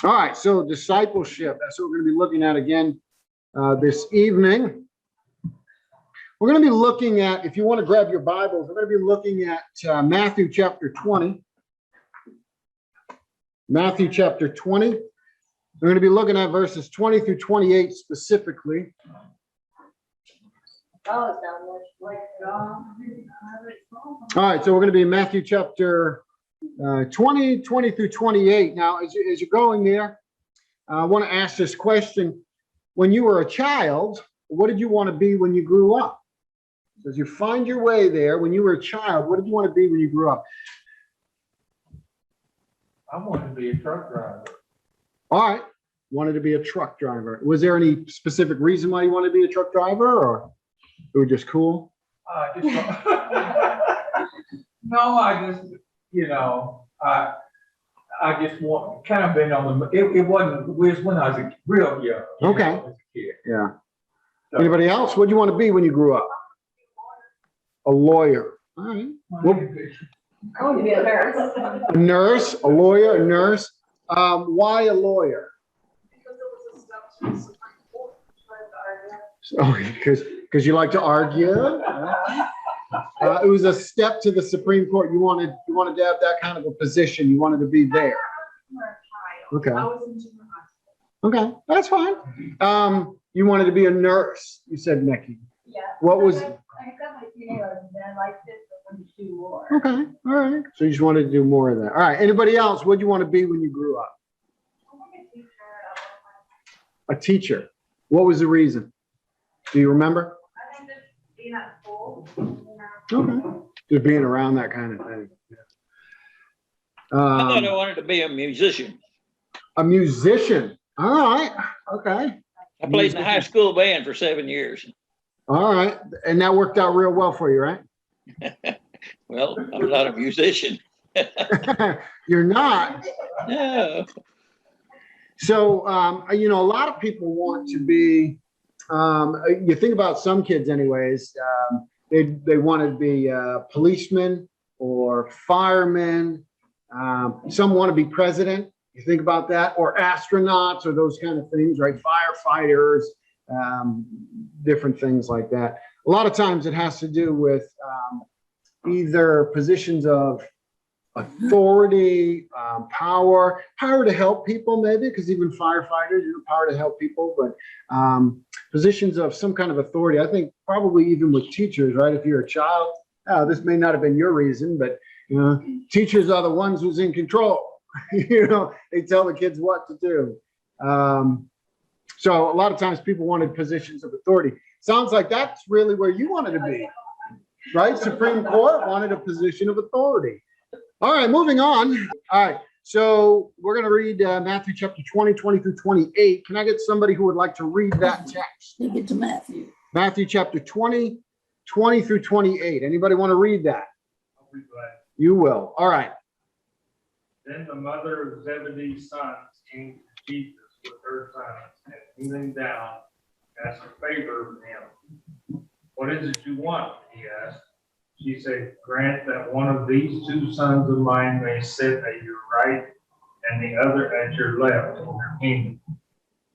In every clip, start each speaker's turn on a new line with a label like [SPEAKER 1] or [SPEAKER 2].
[SPEAKER 1] All right, so discipleship. That's what we're going to be looking at again this evening. We're going to be looking at, if you want to grab your Bibles, we're going to be looking at Matthew chapter 20. Matthew chapter 20. We're going to be looking at verses 20 through 28 specifically. All right, so we're going to be in Matthew chapter 20 through 28. Now, as you're going there, I want to ask this question. When you were a child, what did you want to be when you grew up? So as you find your way there, when you were a child, what did you want to be when you grew up?
[SPEAKER 2] I wanted to be a truck driver.
[SPEAKER 1] All right, wanted to be a truck driver. Was there any specific reason why you wanted to be a truck driver, or it was just cool?
[SPEAKER 2] No, I just, I just want kind of been on the. It was when I was real young.
[SPEAKER 1] Okay.
[SPEAKER 2] As a kid.
[SPEAKER 1] Yeah. So, anybody else? What did you want to be when you grew up? A lawyer. All right.
[SPEAKER 3] I want to be a nurse.
[SPEAKER 1] A nurse, a lawyer, a nurse. Why a lawyer?
[SPEAKER 3] Because it was a step to the Supreme Court. So,
[SPEAKER 1] because you like to argue. It was a step to the Supreme Court. You wanted to have that kind of a position. You wanted to be there. Okay.
[SPEAKER 3] I was in junior high school.
[SPEAKER 1] Okay, that's fine. You wanted to be a nurse. You said, Nikki.
[SPEAKER 3] Yeah.
[SPEAKER 1] What was?
[SPEAKER 3] I got my CNA and then I liked it, but when you do more.
[SPEAKER 1] Okay, all right. So you just wanted to do more of that. All right. Anybody else? What did you want to be when you grew up?
[SPEAKER 3] I want to be a teacher.
[SPEAKER 1] A teacher. What was the reason? Do you remember?
[SPEAKER 3] I think just being at school.
[SPEAKER 1] Okay. Just being around that kind of thing. Yeah.
[SPEAKER 4] I thought I wanted to be a musician.
[SPEAKER 1] A musician. All right. Okay.
[SPEAKER 4] I played in the high school band for 7 years.
[SPEAKER 1] All right. And that worked out real well for you, right?
[SPEAKER 4] Well, I'm not a musician.
[SPEAKER 1] You're not.
[SPEAKER 4] No.
[SPEAKER 1] So, a lot of people want to be, you think about some kids anyways, they want to be policemen or firemen. Some want to be president. You think about that, or astronauts, or those kind of things, right? Firefighters, different things like that. A lot of times it has to do with either positions of authority, power to help people, maybe, because even firefighters, power to help people, but positions of some kind of authority. I think probably even with teachers, right? If you're a child, this may not have been your reason, but teachers are the ones who's in control. They tell the kids what to do. So a lot of times people wanted positions of authority. Sounds like that's really where you wanted to be, right? Supreme Court wanted a position of authority. All right, moving on. All right, so we're going to read Matthew chapter 20 through 28. Can I get somebody who would like to read that text?
[SPEAKER 5] Take it to Matthew.
[SPEAKER 1] Matthew chapter 20 through 28. Anybody want to read that?
[SPEAKER 2] I'll be glad.
[SPEAKER 1] You will. All right.
[SPEAKER 2] Then the mother of Zebedee's sons came to Jesus with her sons, and kneeling down, asked a favor of him. What is it you want? He asked. She said, grant that one of these two sons of mine may sit at your right and the other at your left in your kingdom.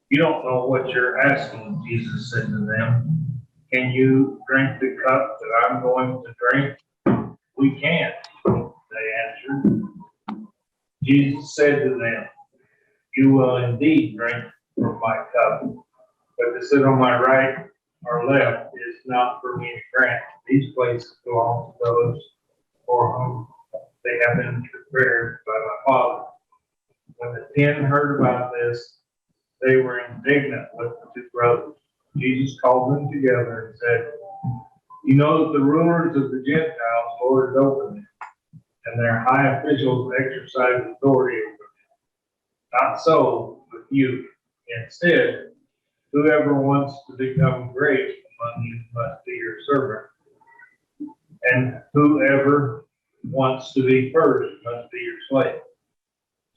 [SPEAKER 2] You don't know what you're asking, Jesus said to them. Can you drink the cup that I'm going to drink? We can't, they answered. Jesus said to them, you will indeed drink from my cup, but to sit on my right or left is not for me to grant. These places belong to those for whom they have been prepared by my Father. When the 10 heard about this, they were indignant with the two brothers. Jesus called them together and said, you know that the rulers of the Gentiles lord it over them, and their high officials exercise authority over them. Not so with you. Instead, whoever wants to become great among you must be your servant, and whoever wants to be first must be your slave.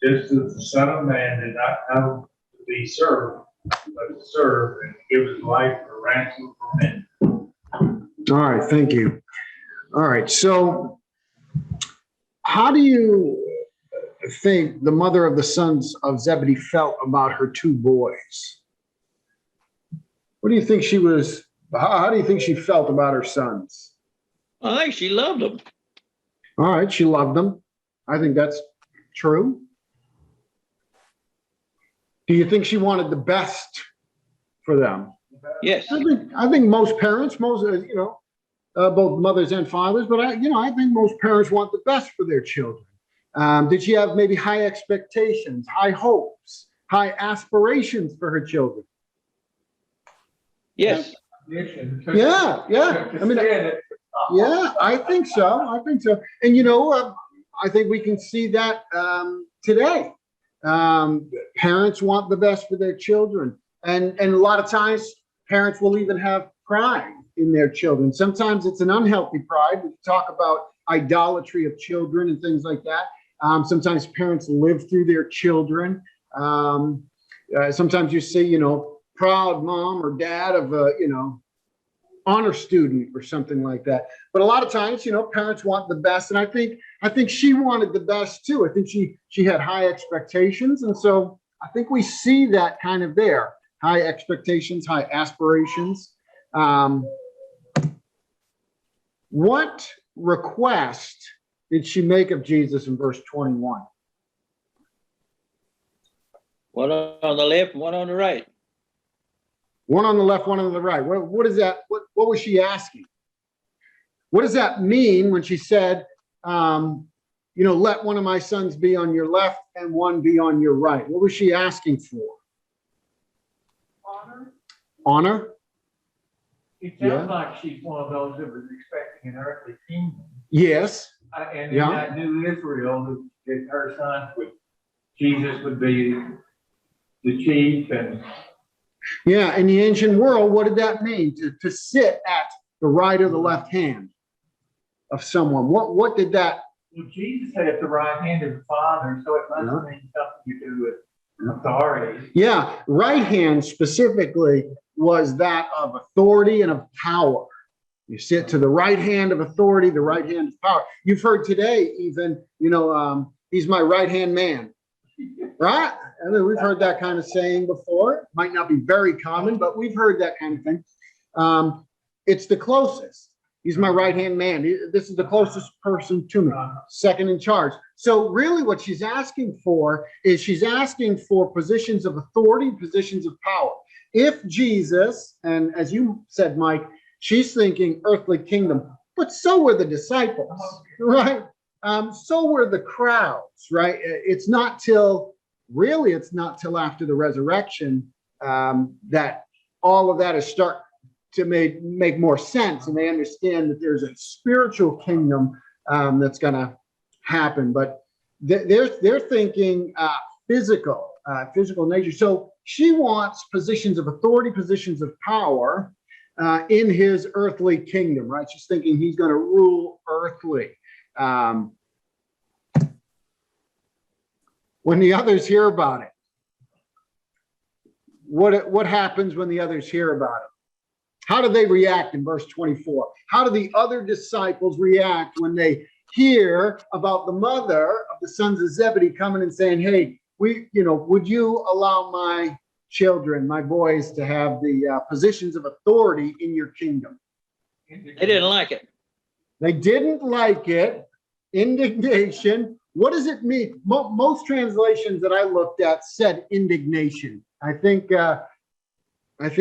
[SPEAKER 2] Just as the Son of Man did not come to be served, but to serve and give his life a ransom for men.
[SPEAKER 1] All right, thank you. All right, so how do you, think the mother of the sons of Zebedee felt about her two boys? What do you think she was, how do you think she felt about her sons?
[SPEAKER 4] I think she loved them.
[SPEAKER 1] All right, she loved them. I think that's true. Do you think she wanted the best for them?
[SPEAKER 4] Yes.
[SPEAKER 1] I think most parents, both mothers and fathers, but I think most parents want the best for their children. Did she have maybe high expectations, high hopes, high aspirations for her children?
[SPEAKER 4] Yes.
[SPEAKER 1] Yeah. I mean, yeah, I think so. And I think we can see that today. Parents want the best for their children, and a lot of times parents will even have pride in their children. Sometimes it's an unhealthy pride. We talk about idolatry of children and things like that. Sometimes parents live through their children. Sometimes you see, proud mom or dad of a, honor student or something like that. But a lot of times, parents want the best. And I think she wanted the best too. I think she had high expectations. And so I think we see that kind of there. High expectations, high aspirations. What request did she make of Jesus in verse 21?
[SPEAKER 4] One on the left, one on the right.
[SPEAKER 1] One on the left, one on the right. What is that? What was she asking? What does that mean when she said, let one of my sons be on your left and one be on your right? What was she asking for? Honor?
[SPEAKER 5] It sounds like she's one of those that was expecting an earthly kingdom.
[SPEAKER 1] Yes.
[SPEAKER 5] And in that new Israel, that her sons Jesus would be the chief. And
[SPEAKER 1] yeah, in the ancient world, what did that mean? To sit at the right or the left hand of someone. What did that?
[SPEAKER 5] Well, Jesus had at the right hand of the Father, so it must mean something to do with authority.
[SPEAKER 1] Yeah, right hand specifically was that of authority and of power. You sit to the right hand of authority, the right hand of power. You've heard today even, he's my right hand man, right? I mean, we've heard that kind of saying before. Might not be very common, but we've heard that kind of thing. It's the closest. He's my right hand man. This is the closest person to me, second in charge. So really what she's asking for is she's asking for positions of authority, positions of power. If Jesus, and as you said, Mike, she's thinking earthly kingdom, but so were the disciples, right? So were the crowds, right? It's not till after the resurrection that all of that is start to make more sense, and they understand that there's a spiritual kingdom that's going to happen. But they're thinking physical nature. So she wants positions of authority, positions of power in his earthly kingdom, right? She's thinking he's going to rule earthly. When the others hear about it, what happens when the others hear about it? How do they react in verse 24? How do the other disciples react when they hear about the mother of the sons of Zebedee coming and saying, hey, would you allow my children, my boys, to have the positions of authority in your kingdom?
[SPEAKER 4] They didn't like it.
[SPEAKER 1] They didn't like it. Indignation. What does it mean? Most translations that I looked at said indignation. I think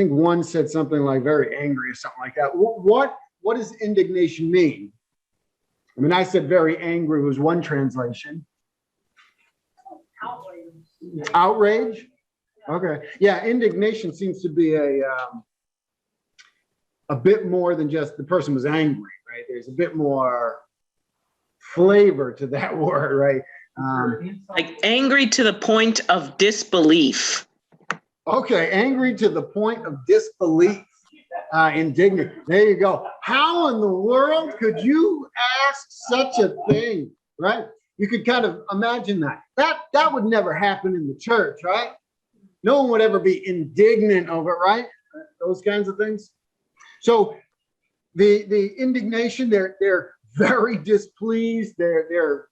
[SPEAKER 1] one said something like very angry or something like that. What does indignation mean? I mean, I said very angry was one translation. Outrage? Okay. Yeah, indignation seems to be a bit more than just the person was angry, right? There's a bit more flavor to that word, right?
[SPEAKER 6] Like angry to the point of disbelief.
[SPEAKER 1] Okay, angry to the point of disbelief, indignant. There you go. How in the world could you ask such a thing, right? You could kind of imagine that. That would never happen in the church, right? No one would ever be indignant over it, right? Those kinds of things. So the indignation, they're very displeased. They're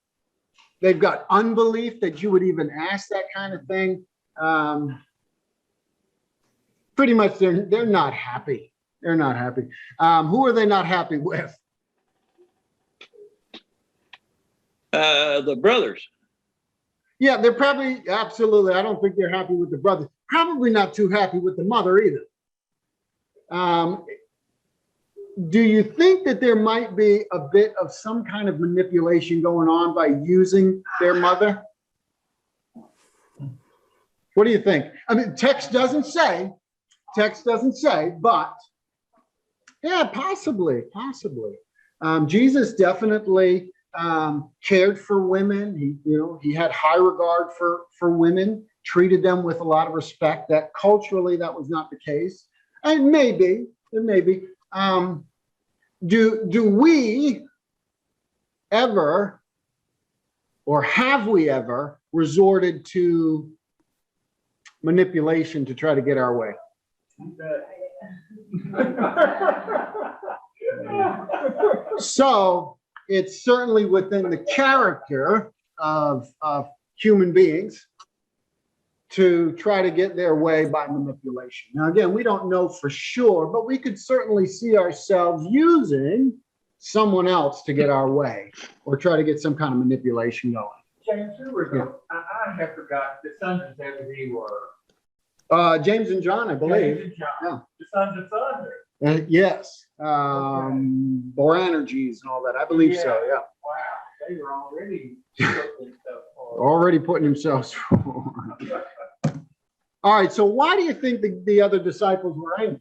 [SPEAKER 1] they've got unbelief that you would even ask that kind of thing. Pretty much they're not happy. They're not happy. Who are they not happy with?
[SPEAKER 4] The brothers.
[SPEAKER 1] Yeah, they're probably, absolutely. I don't think they're happy with the brothers. Probably not too happy with the mother either. Do you think that there might be a bit of some kind of manipulation going on by using their mother? What do you think? I mean, text doesn't say, but yeah, possibly. Jesus definitely cared for women. He had high regard for women, treated them with a lot of respect. That culturally, that was not the case. And maybe. Do we ever, or have we ever, resorted to manipulation to try to get our way? So it's certainly within the character of human beings to try to get their way by manipulation. Now, again, we don't know for sure, but we could certainly see ourselves using someone else to get our way or try to get some kind of manipulation going.
[SPEAKER 5] James, who were I have forgot the sons of Zebedee were.
[SPEAKER 1] James and John, I believe.
[SPEAKER 5] James and John,
[SPEAKER 1] Yeah.
[SPEAKER 5] the sons of thunder.
[SPEAKER 1] Yes. Boranerges and all that. I believe so, yeah.
[SPEAKER 5] Wow, they were already putting stuff forward.
[SPEAKER 1] Already putting themselves forward. All right, so why do you think the other disciples were angry?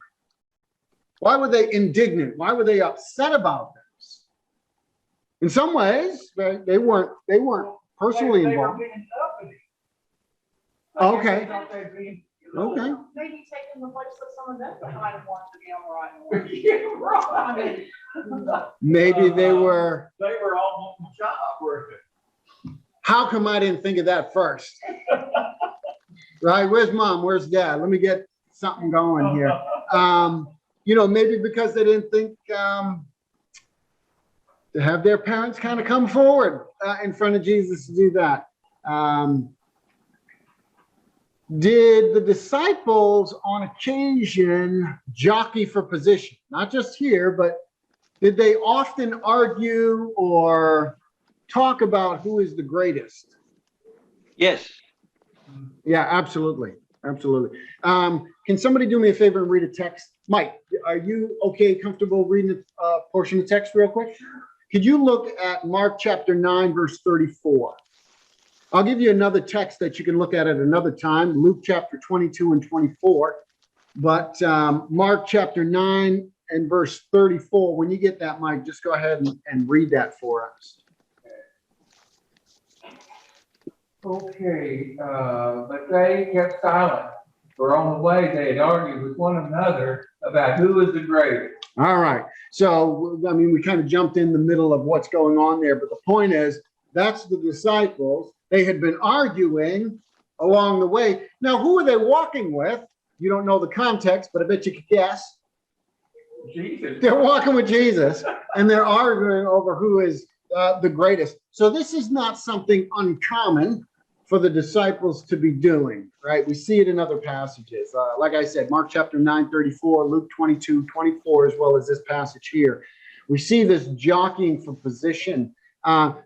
[SPEAKER 1] Why were they indignant? Why were they upset about this? In some ways, they weren't personally
[SPEAKER 5] They were
[SPEAKER 1] involved.
[SPEAKER 5] being uppity.
[SPEAKER 1] Okay.
[SPEAKER 5] I thought they'd be,
[SPEAKER 1] Okay.
[SPEAKER 3] Maybe taking the place of some of them that might have wanted to be on the right way.
[SPEAKER 5] Yeah, right.
[SPEAKER 1] Maybe they were.
[SPEAKER 5] They were all on the job working.
[SPEAKER 1] How come I didn't think of that first? Right? Where's mom? Where's dad? Let me get something going here. Maybe because they didn't think to have their parents kind of come forward in front of Jesus to do that. Did the disciples on occasion jockey for position? Not just here, but did they often argue or talk about who is the greatest?
[SPEAKER 4] Yes.
[SPEAKER 1] Yeah, absolutely. Can somebody do me a favor and read a text? Mike, are you okay, comfortable reading a portion of text real quick? Could you look at Mark chapter 9, verse 34? I'll give you another text that you can look at another time, Luke chapter 22 and 24. But Mark chapter 9 and verse 34, when you get that, Mike, just go ahead and read that for us.
[SPEAKER 5] Okay, but they kept silent. For on the way, they had argued with one another about who was the greatest.
[SPEAKER 1] All right. So, I mean, we kind of jumped in the middle of what's going on there. But the point is, that's the disciples. They had been arguing along the way. Now, who are they walking with? You don't know the context, but I bet you could guess.
[SPEAKER 5] Jesus.
[SPEAKER 1] They're walking with Jesus, and they're arguing over who is the greatest. So this is not something uncommon for the disciples to be doing, right? We see it in other passages. Like I said, Mark chapter 9, 34, Luke 22, 24, as well as this passage here. We see this jockeying for position.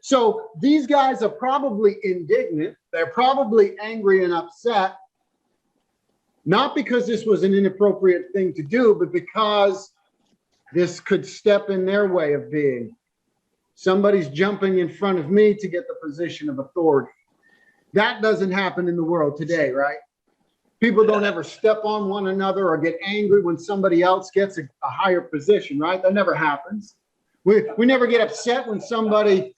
[SPEAKER 1] So these guys are probably indignant. They're probably angry and upset, not because this was an inappropriate thing to do, but because this could step in their way of being. Somebody's jumping in front of me to get the position of authority. That doesn't happen in the world today, right? People don't ever step on one another or get angry when somebody else gets a higher position, right? That never happens. We never get upset when somebody,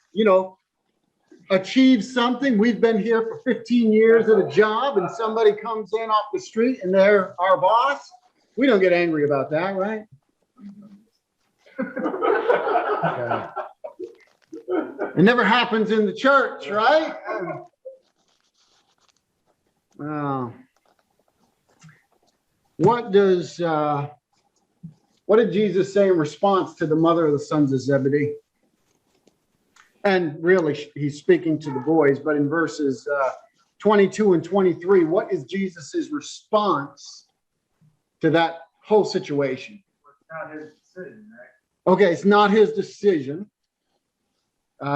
[SPEAKER 1] achieves something. We've been here for 15 years at a job and somebody comes in off the street and they're our boss. We don't get angry about that, right? Okay. It never happens in the church, right? Well, what did Jesus say in response to the mother of the sons of Zebedee? And really, he's speaking to the boys, but in verses 22 and 23, what is Jesus's response to that whole situation?
[SPEAKER 2] It's not his decision, right?
[SPEAKER 1] Okay, it's not his decision.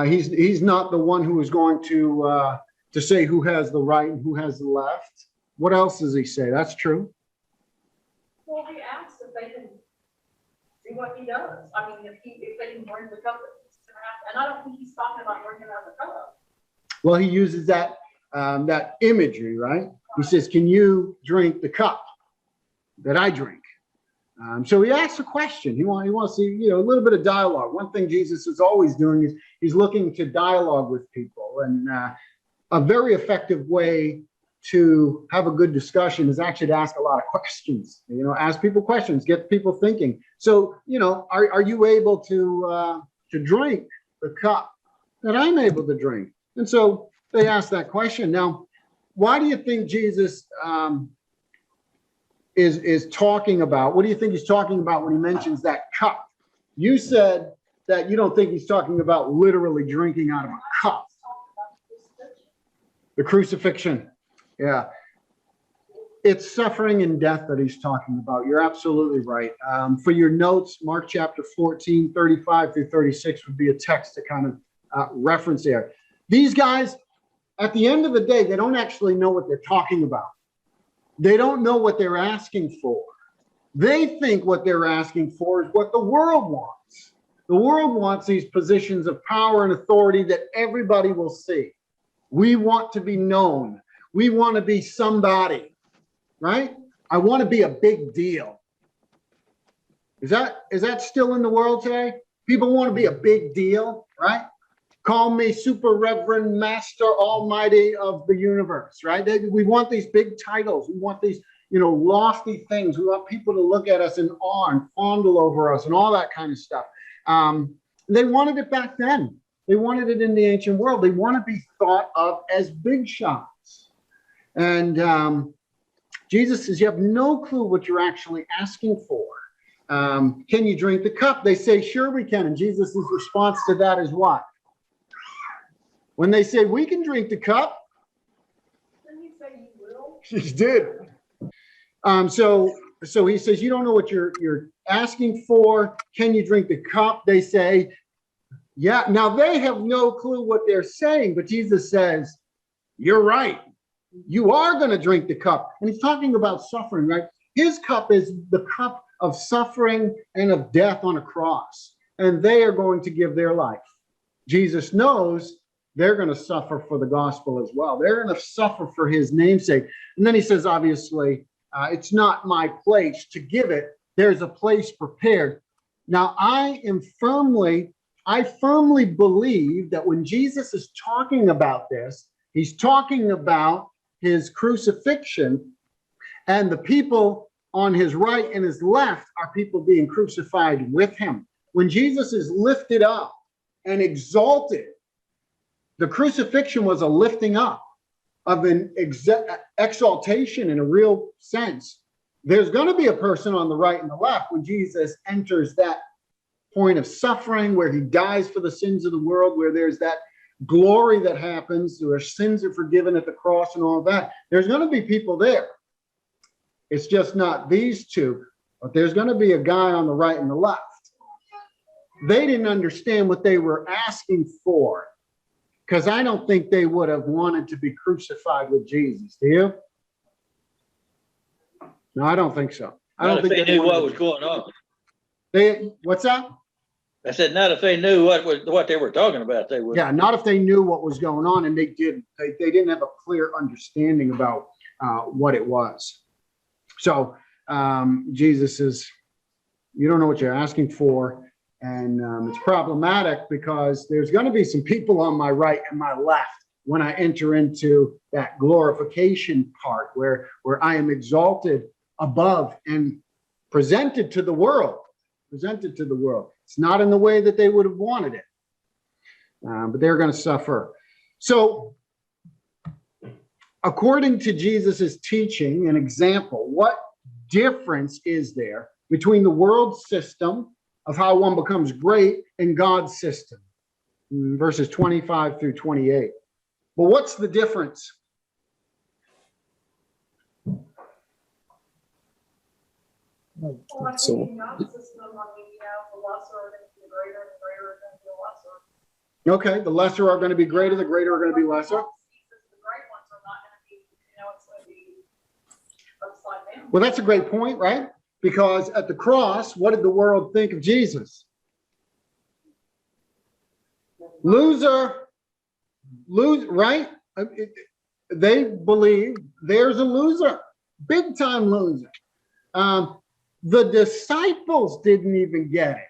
[SPEAKER 1] He's not the one who is going to say who has the right and who has the left. What else does he say? That's true.
[SPEAKER 3] Well, he asks if they can see what he does. I mean, if they can bring the cup, and I don't think he's talking about bringing out the cup.
[SPEAKER 1] Well, he uses that imagery, right? He says, "Can you drink the cup that I drink?" So he asks a question. He wants to see, a little bit of dialogue. One thing Jesus is always doing is he's looking to dialogue with people, and a very effective way to have a good discussion is actually to ask a lot of questions. Ask people questions, get people thinking. So, are you able to drink the cup that I'm able to drink? And so they ask that question. Now, why do you think Jesus is talking about? What do you think he's talking about when he mentions that cup? You said that you don't think he's talking about literally drinking out of a cup. The crucifixion. Yeah. It's suffering and death that he's talking about. You're absolutely right. For your notes, Mark chapter 14, 35 through 36 would be a text to kind of reference there. These guys, at the end of the day, they don't actually know what they're talking about. They don't know what they're asking for. They think what they're asking for is what the world wants. The world wants these positions of power and authority that everybody will see. We want to be known. We want to be somebody, right? I want to be a big deal. Is that still in the world today? People want to be a big deal, right? Call me Super Reverend Master Almighty of the universe, right? We want these big titles. We want these, lofty things. We want people to look at us in awe and fondle over us and all that kind of stuff. They wanted it back then. They wanted it in the ancient world. They want to be thought of as big shots. And Jesus says, you have no clue what you're actually asking for. Can you drink the cup? They say, sure we can. And Jesus' response to that is what? When they say, we can drink the cup.
[SPEAKER 3] Didn't he say you will?
[SPEAKER 1] He did. So he says, you don't know what you're asking for. Can you drink the cup? They say, yeah. Now they have no clue what they're saying, but Jesus says, you're right. You are going to drink the cup. And he's talking about suffering, right? His cup is the cup of suffering and of death on a cross. And they are going to give their life. Jesus knows they're going to suffer for the gospel as well. They're going to suffer for his namesake. And then he says, obviously, it's not my place to give it. There's a place prepared. Now, I firmly believe that when Jesus is talking about this, he's talking about his crucifixion, and the people on his right and his left are people being crucified with him. When Jesus is lifted up and exalted, the crucifixion was a lifting up of an exaltation in a real sense. There's going to be a person on the right and the left when Jesus enters that point of suffering, where he dies for the sins of the world, where there's that glory that happens, where sins are forgiven at the cross and all of that. There's going to be people there. It's just not these two, but there's going to be a guy on the right and the left. They didn't understand what they were asking for, because I don't think they would have wanted to be crucified with Jesus. Do you? No, I don't think so. I don't
[SPEAKER 4] Not if
[SPEAKER 1] think
[SPEAKER 4] they knew what was going on.
[SPEAKER 1] What's that?
[SPEAKER 4] I said, not if they knew what they were talking about, they would.
[SPEAKER 1] Yeah, not if they knew what was going on, and they didn't. They didn't have a clear understanding about what it was. So Jesus says, you don't know what you're asking for. And it's problematic because there's going to be some people on my right and my left when I enter into that glorification part where I am exalted above and presented to the world. It's not in the way that they would have wanted it, but they're going to suffer. So according to Jesus's teaching and example, what difference is there between the world system of how one becomes great and God's system? verses 25 through 28. But what's the difference?
[SPEAKER 3] Well, I
[SPEAKER 7] So-
[SPEAKER 3] think in God's system, I mean, you know, the lesser are gonna be the greater, and the greater are gonna be the lesser.
[SPEAKER 1] Okay, the lesser are going to be greater, the greater are going to be lesser.
[SPEAKER 3] The great ones are not gonna be, you know, it's gonna be upside down.
[SPEAKER 1] Well, that's a great point, right? Because at the cross, what did the world think of Jesus? Loser, right? They believe there's a loser, big time loser. The disciples didn't even get it.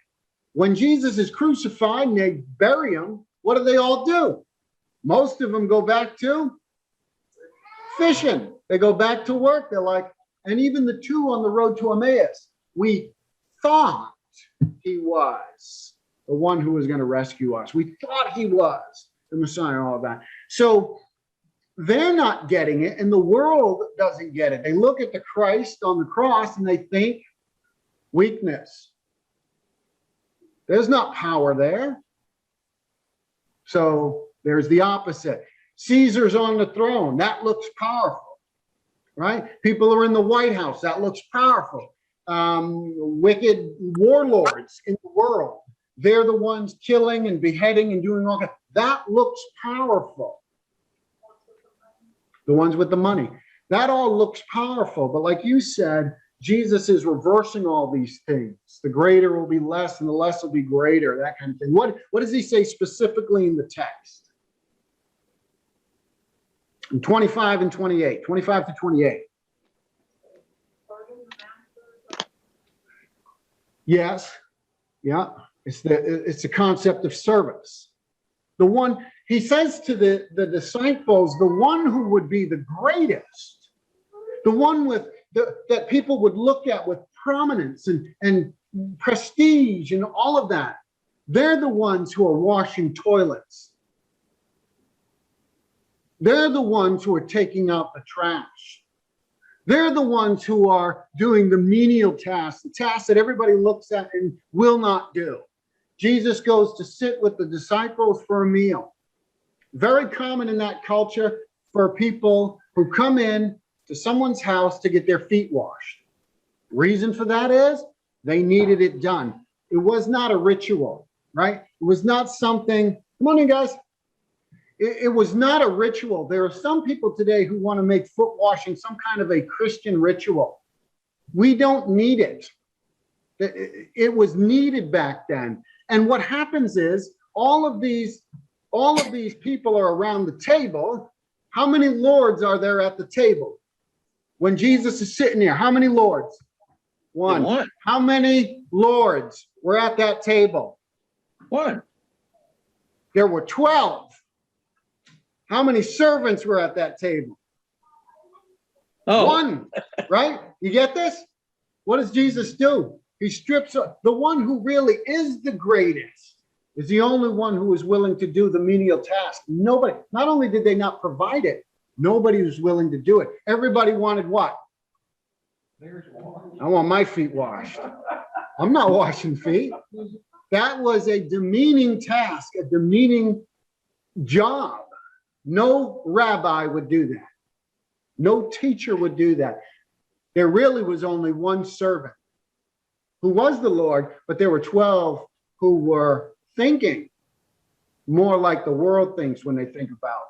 [SPEAKER 1] When Jesus is crucified and they bury him, what do they all do? Most of them go back to fishing. They go back to work. They're like, and even the two on the road to Emmaus, we thought he was the one who was going to rescue us. We thought he was the Messiah, all of that. So they're not getting it, and the world doesn't get it. They look at the Christ on the cross and they think weakness. There's not power there. So there's the opposite. Caesar's on the throne. That looks powerful, right? People are in the White House. That looks powerful. Wicked warlords in the world. They're the ones killing and beheading and doing all that. That looks powerful. The ones with the money. That all looks powerful. But like you said, Jesus is reversing all these things. The greater will be less and the less will be greater, that kind of thing. What does he say specifically in the text? In 25 and 28, 25 to 28. Yes. Yeah. It's the concept of service. The one, he says to the disciples, the one who would be the greatest, the one with that people would look at with prominence and prestige and all of that. They're the ones who are washing toilets. They're the ones who are taking out the trash. They're the ones who are doing the menial tasks, the tasks that everybody looks at and will not do. Jesus goes to sit with the disciples for a meal. Very common in that culture for people who come in to someone's house to get their feet washed. Reason for that is they needed it done. It was not a ritual, right? It was not something, come on in guys. It was not a ritual. There are some people today who want to make foot washing some kind of a Christian ritual. We don't need it. It was needed back then. And what happens is all of these people are around the table. How many lords are there at the table? When Jesus is sitting there, how many lords? One.
[SPEAKER 4] One.
[SPEAKER 1] How many lords were at that table?
[SPEAKER 4] One.
[SPEAKER 1] There were 12. How many servants were at that table?
[SPEAKER 4] Oh,
[SPEAKER 1] One, right? You get this? What does Jesus do? He strips up. The one who really is the greatest is the only one who is willing to do the menial task. Nobody, not only did they not provide it, nobody was willing to do it. Everybody wanted what? I want my feet washed. I'm not washing feet. That was a demeaning task, a demeaning job. No rabbi would do that. No teacher would do that. There really was only one servant who was the Lord, but there were 12 who were thinking more like the world thinks when they think about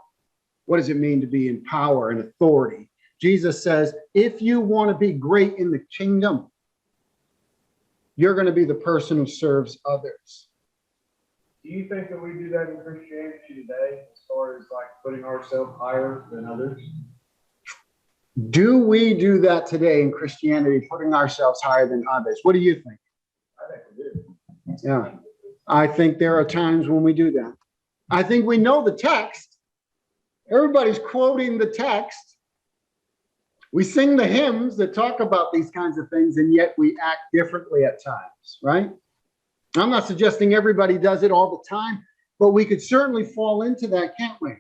[SPEAKER 1] what does it mean to be in power and authority. Jesus says, if you want to be great in the kingdom, you're going to be the person who serves others.
[SPEAKER 2] Do you think that we do that in Christianity today, as far as like putting ourselves higher than others?
[SPEAKER 1] Do we do that today in Christianity, putting ourselves higher than others? What do you think?
[SPEAKER 2] I think we do.
[SPEAKER 1] Yeah, I think there are times when we do that. I think we know the text. Everybody's quoting the text. We sing the hymns that talk about these kinds of things, and yet we act differently at times, right? I'm not suggesting everybody does it all the time, but we could certainly fall into that, can't we?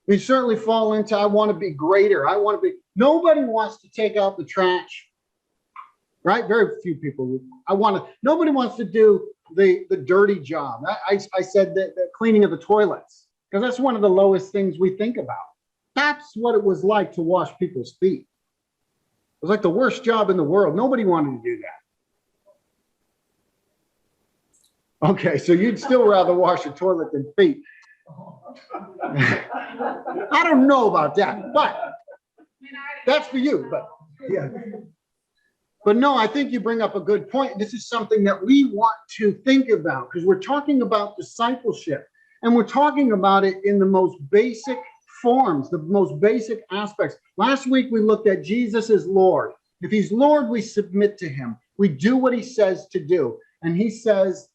[SPEAKER 1] We certainly fall into, I want to be greater. I want to be, nobody wants to take out the trash, right? Very few people. Nobody wants to do the dirty job. I said that the cleaning of the toilets, because that's one of the lowest things we think about. That's what it was like to wash people's feet. It was like the worst job in the world. Nobody wanted to do that. Okay, so you'd still rather wash a toilet than feet. I don't know about that, but that's for you. But yeah. But no, I think you bring up a good point. This is something that we want to think about because we're talking about discipleship and we're talking about it in the most basic forms, the most basic aspects. Last week, we looked at Jesus as Lord. If he's Lord, we submit to him. We do what he says to do. And he says,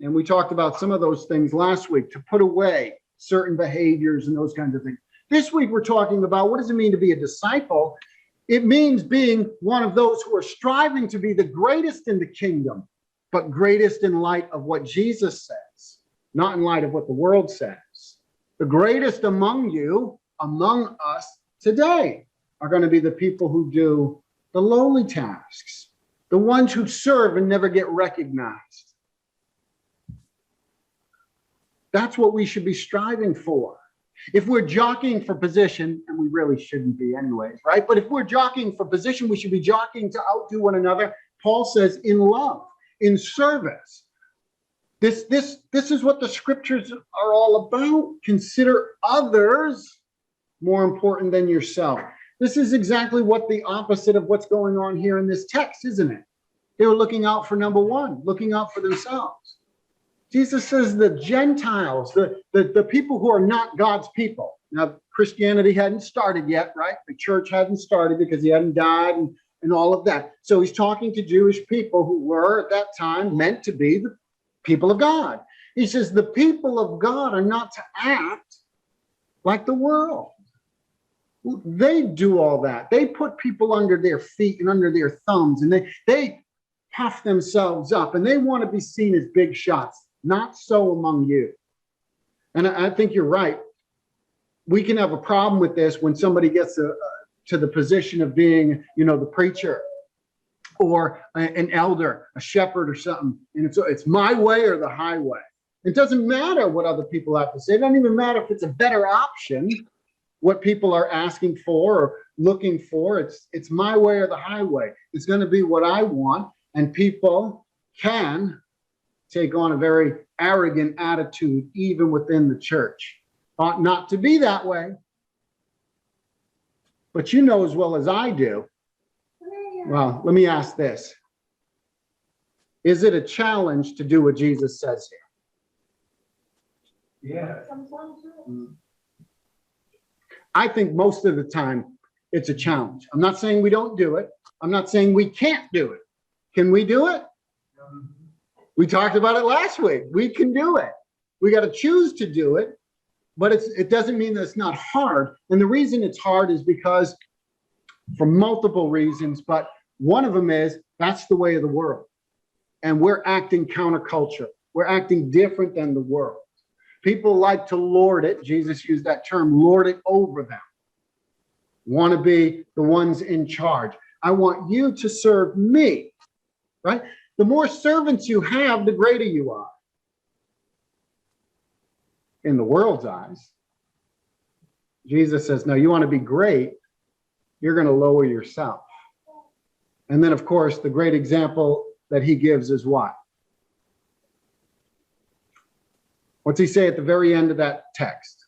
[SPEAKER 1] and we talked about some of those things last week, to put away certain behaviors and those kinds of things. This week, we're talking about what does it mean to be a disciple? It means being one of those who are striving to be the greatest in the kingdom, but greatest in light of what Jesus says, not in light of what the world says. The greatest among you, among us today, are going to be the people who do the lowly tasks, the ones who serve and never get recognized. That's what we should be striving for. If we're jockeying for position, and we really shouldn't be anyways, right? But if we're jockeying for position, we should be jockeying to outdo one another. Paul says in love, in service. This is what the scriptures are all about. Consider others more important than yourself. This is exactly what the opposite of what's going on here in this text, isn't it? They were looking out for number one, looking out for themselves. Jesus says the Gentiles, the people who are not God's people. Now, Christianity hadn't started yet, right? The church hadn't started because he hadn't died and all of that. So he's talking to Jewish people who were at that time meant to be the people of God. He says the people of God are not to act like the world. They do all that. They put people under their feet and under their thumbs, and they puff themselves up, and they want to be seen as big shots. Not so among you. And I think you're right. We can have a problem with this when somebody gets to the position of being, the preacher or an elder, a shepherd or something. And it's my way or the highway. It doesn't matter what other people have to say. It doesn't even matter if it's a better option, what people are asking for or looking for. It's my way or the highway. It's going to be what I want. And people can take on a very arrogant attitude even within the church. Ought not to be that way. But you know as well as I do. Well, let me ask this. Is it a challenge to do what Jesus says here?
[SPEAKER 5] Yeah.
[SPEAKER 1] I think most of the time it's a challenge. I'm not saying we don't do it. I'm not saying we can't do it. Can we do it? We talked about it last week. We can do it. We got to choose to do it, but it doesn't mean that it's not hard. And the reason it's hard is because for multiple reasons, but one of them is that's the way of the world. And we're acting counterculture. We're acting different than the world. People like to lord it. Jesus used that term, lord it over them. Want to be the ones in charge. I want you to serve me, right? The more servants you have, the greater you are. In the world's eyes. Jesus says, no, you want to be great, you're going to lower yourself. And then, of course, the great example that he gives is what? What's he say at the very end of that text?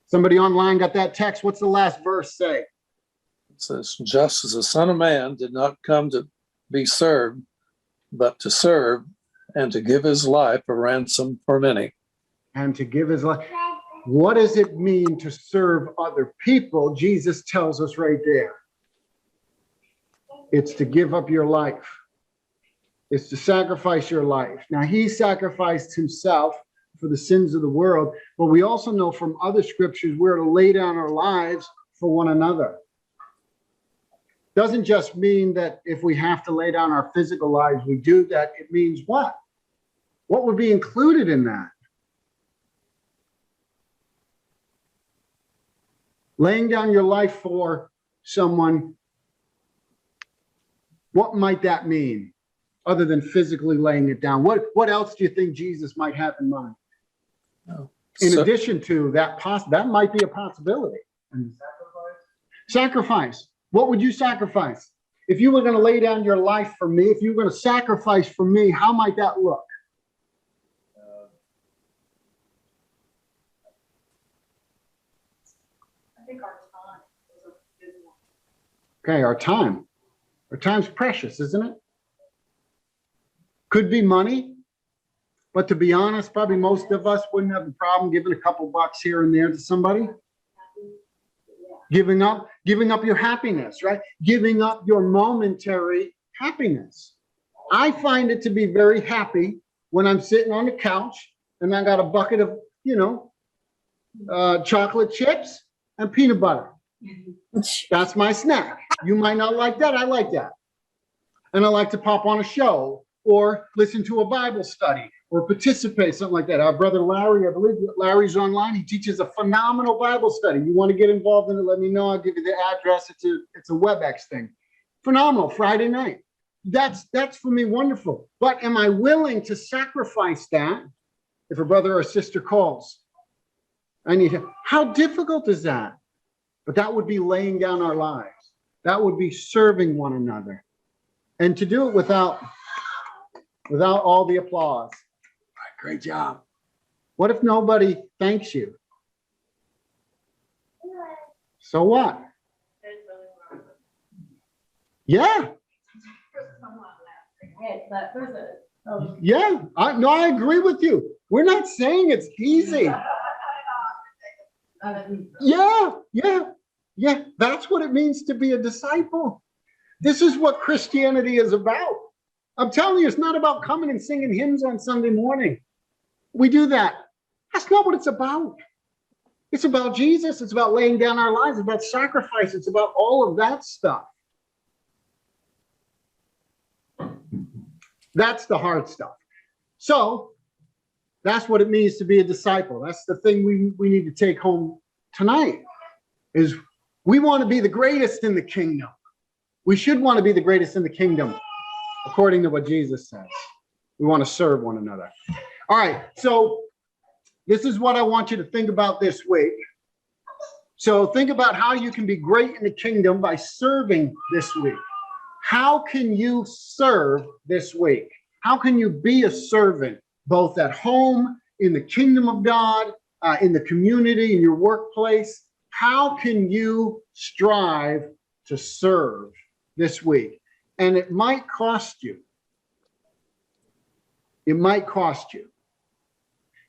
[SPEAKER 1] Somebody online got that text. What's the last verse say?
[SPEAKER 7] It says, just as the Son of Man did not come to be served, but to serve and to give his life a ransom for many.
[SPEAKER 1] And to give his life. What does it mean to serve other people? Jesus tells us right there. It's to give up your life. It's to sacrifice your life. Now, he sacrificed himself for the sins of the world, but we also know from other scriptures we're to lay down our lives for one another. Doesn't just mean that if we have to lay down our physical lives, we do that. It means what? What would be included in that? Laying down your life for someone What might that mean other than physically laying it down? What else do you think Jesus might have in mind? In
[SPEAKER 7] So-
[SPEAKER 1] addition to that, that might be a possibility. Sacrifice. What would you sacrifice? If you were going to lay down your life for me, if you were going to sacrifice for me, how might that look?
[SPEAKER 3] I think our time is a good one.
[SPEAKER 1] Okay, our time. Our time's precious, isn't it? Could be money, but to be honest, probably most of us wouldn't have a problem giving a couple bucks here and there to somebody. Giving up your happiness, right? Giving up your momentary happiness. I find it to be very happy when I'm sitting on the couch and I got a bucket of, chocolate chips and peanut butter. That's my snack. You might not like that. I like that. And I like to pop on a show or listen to a Bible study or participate, something like that. Our brother Larry, I believe Larry's online. He teaches a phenomenal Bible study. You want to get involved in it, let me know. I'll give you the address. It's a WebEx thing. Phenomenal, Friday night. That's for me wonderful. But am I willing to sacrifice that if a brother or sister calls? I need him. How difficult is that? But that would be laying down our lives. That would be serving one another. And to do it without all the applause. Great job. What if nobody thanks you? So what? Yeah. Yeah. I agree with you. We're not saying it's easy. Yeah. That's what it means to be a disciple. This is what Christianity is about. I'm telling you, it's not about coming and singing hymns on Sunday morning. We do that. That's not what it's about. It's about Jesus. It's about laying down our lives. It's about sacrifice. It's about all of that stuff. That's the hard stuff. So that's what it means to be a disciple. That's the thing we need to take home tonight is we want to be the greatest in the kingdom. We should want to be the greatest in the kingdom, according to what Jesus says. We want to serve one another. All right, so this is what I want you to think about this week. So think about how you can be great in the kingdom by serving this week. How can you serve this week? How can you be a servant, both at home, in the kingdom of God, in the community, in your workplace? How can you strive to serve this week? And it might cost you. It might cost you.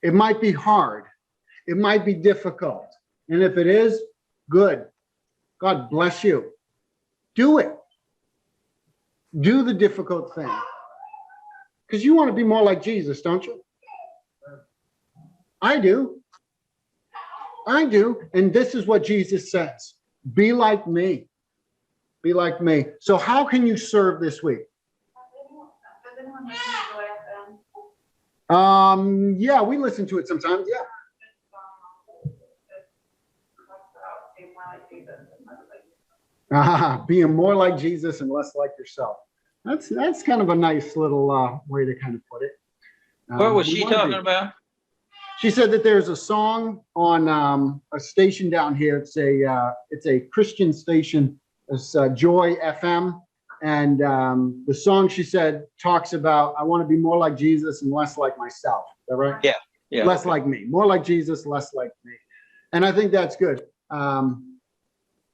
[SPEAKER 1] It might be hard. It might be difficult. And if it is, good. God bless you. Do it. Do the difficult thing. Because you want to be more like Jesus, don't you? I do. And this is what Jesus says. Be like me. Be like me. So how can you serve this week?
[SPEAKER 3] Does anyone listen to
[SPEAKER 1] Yeah, we listen to it sometimes. Yeah. Being more like Jesus and less like yourself. That's kind of a nice little way to kind of put it.
[SPEAKER 4] What was she talking about?
[SPEAKER 1] She said that there's a song on a station down here. It's a Christian station. It's Joy FM. And the song, she said, talks about, I want to be more like Jesus and less like myself. Is that right?
[SPEAKER 4] Yeah.
[SPEAKER 1] Less like me. More like Jesus, less like me. And I think that's good.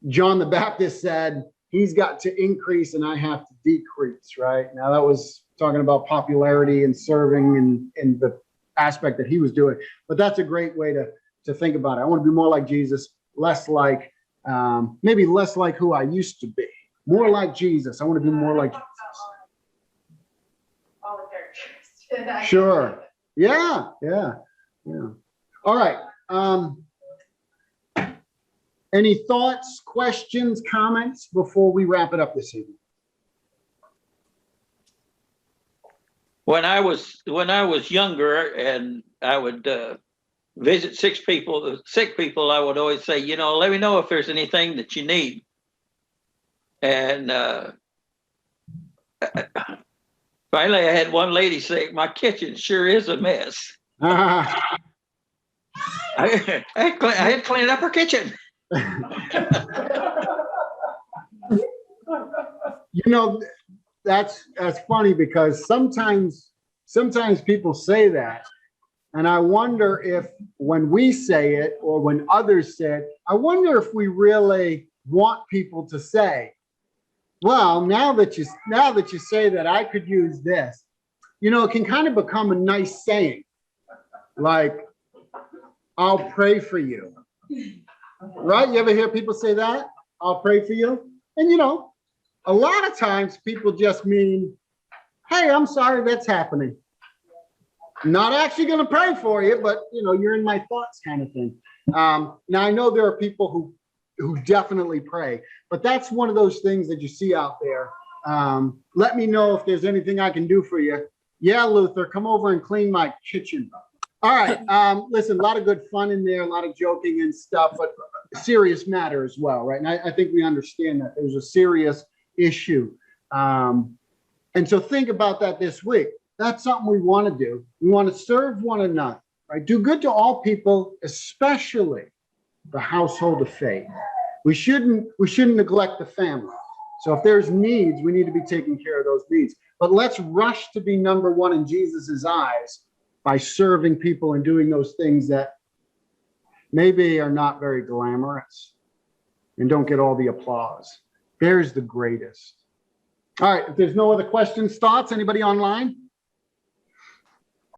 [SPEAKER 1] John the Baptist said, he's got to increase and I have to decrease, right? Now that was talking about popularity and serving and the aspect that he was doing. But that's a great way to think about it. I want to be more like Jesus, less like, maybe less like who I used to be. More like Jesus. I want to be more like Jesus.
[SPEAKER 3] all the characters.
[SPEAKER 1] Sure. Yeah. All right. Any thoughts, questions, comments before we wrap it up this evening?
[SPEAKER 4] When I was younger and I would visit sick people, I would always say, let me know if there's anything that you need. And Finally, I had one lady say, "My kitchen sure is a mess." I had cleaned up her kitchen.
[SPEAKER 1] You know, that's funny because sometimes people say that, and I wonder if when we say it or when others say it, I wonder if we really want people to say, well, now that you say that, I could use this. You know, it can kind of become a nice saying, like, I'll pray for you. Right? You ever hear people say that? I'll pray for you. And you know, a lot of times people just mean, hey, I'm sorry that's happening. I'm not actually going to pray for you, but you know, you're in my thoughts kind of thing. Now I know there are people who definitely pray, but that's one of those things that you see out there. Let me know if there's anything I can do for you. Yeah, Luther, come over and clean my kitchen. All right. Listen, a lot of good fun in there, a lot of joking and stuff, but a serious matter as well, right? And I think we understand that there's a serious issue. And so think about that this week. That's something we want to do. We want to serve one another, right? Do good to all people, especially the household of faith. We shouldn't neglect the family. So if there's needs, we need to be taking care of those needs. But let's rush to be number one in Jesus's eyes by serving people and doing those things that maybe are not very glamorous and don't get all the applause. There's the greatest. All right, if there's no other questions, thoughts, anybody online?